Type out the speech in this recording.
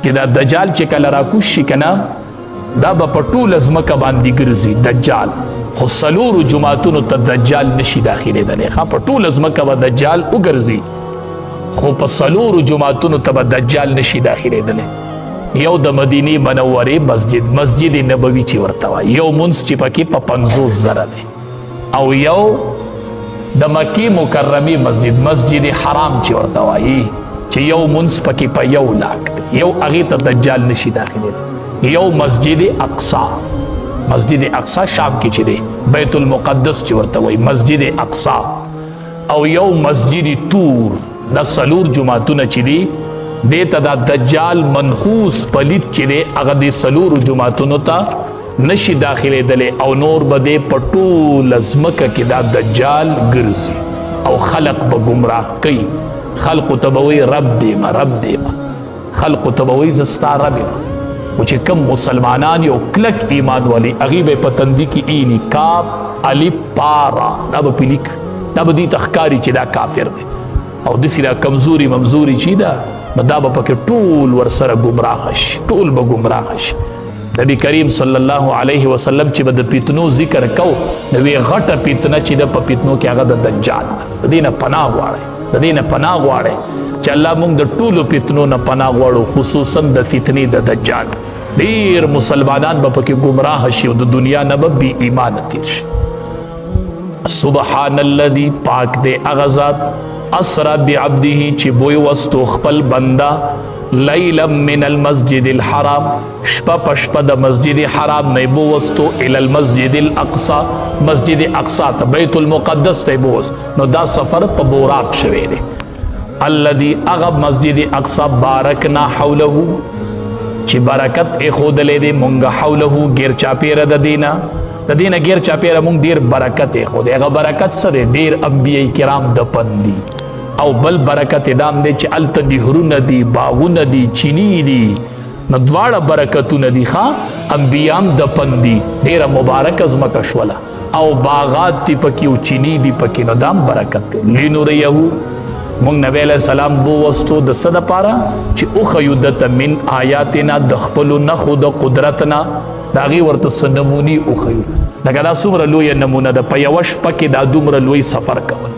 چې دا دجال چې کله راکوز شي کنه دا به په ټوله ځمکه باندې ګرځي دجال، خو څلورو جماعتونو ته دجال نشي داخلېدلی. ښه په ټوله ځمکه به دجال وګرځي خو په څلورو جماعتونو ته به دجال نشي داخلېدلی. یو د مدینې منورې مسجد نبوي چې ورته وایي، یو مونځ چې پکې په 50,000 دی، او یو د مکې مکرمې مسجد حرام چې ورته وایي چې یو مونځ پکې په 1,00,000 دی، یو هغې ته دجال نشي داخلېدلی. یو مسجد اقصا شام کې چې دی، بیت المقدس چې ورته وایي مسجد اقصا، او یو مسجد طور. دا څلور جماعتونه چې دي دې ته دا دجال منحوس پلید چې دی هغه دې څلورو جماعتونو ته نشي داخلېدلی، او نور به دې په ټوله ځمکه کې دا دجال ګرځي او خلق به ګمراه کوي. خلقو ته به وایي رب دیمه، خلقو ته به وایي زه ستا رب یم. خو چې کوم مسلمانان یو کلک ایمان والی هغې به په تندي کې اینی کاف الف پارا، دا به پې لیک، دا به دوی ته ښکاري چې دا کافر دی. او داسې دا کمزوري ممزوري چې ده نو دا به پکې ټول ورسره ګمراه شي، ټول به ګمراه شي. نبی کریم صلی الله علیه وسلم چې به د فتنو ذکر کو نو وی غټه فتنه چې د په فتنو کې هغه د دجال، د دې نه پناه غواړئ، د دې نه پناه غواړئ چې الله موږ د ټولو فتنو نه پناه غواړو، خصوصا د فتنې د دجال. ډېر مسلمانان به پکې ګمراه شي او د دنیا نه به بې ایمانه تیر شي. سبحان الذي پاک دې هغه ذات اسرا بعبده چې بوی وستو خپل بنده لیلا من المسجد الحرام، شپه پشپه د مسجد حرام نه بو وستو الى المسجد الاقصى، مسجد اقصا ته بیت المقدس ته بو وست. نو دا سفر په بوراق شوی دی. الذي اغب مسجد اقصا بارکنا حوله چې برکت اخودلې دی مونږه حوله غیر چاپیره د دینه غیر چاپیره مونږ ډیر برکت اخودې. هغه برکت سره ډیر انبیاء کرام د پندي، او بل برکت ادام دی چې الته نهرونه دي، باغونه دي، چینی دي، نو دواړه برکتونه دي. ښه انبیام د پندي ډیره مبارک ځمکه شوله، او باغات دي پکې او چینی دي پکې، نو دام برکت دی. لنوریه مونږ نبی علیہ السلام بو وستو د څه دپاره چې وښیو دته من آیاتنا د خپلو نښو د قدرتنا، د هغې ورته څه نمونې وښیو. لکه دا څومره لویه نمونه ده، په یوه شپه کې دا دومره لوی سفر کول.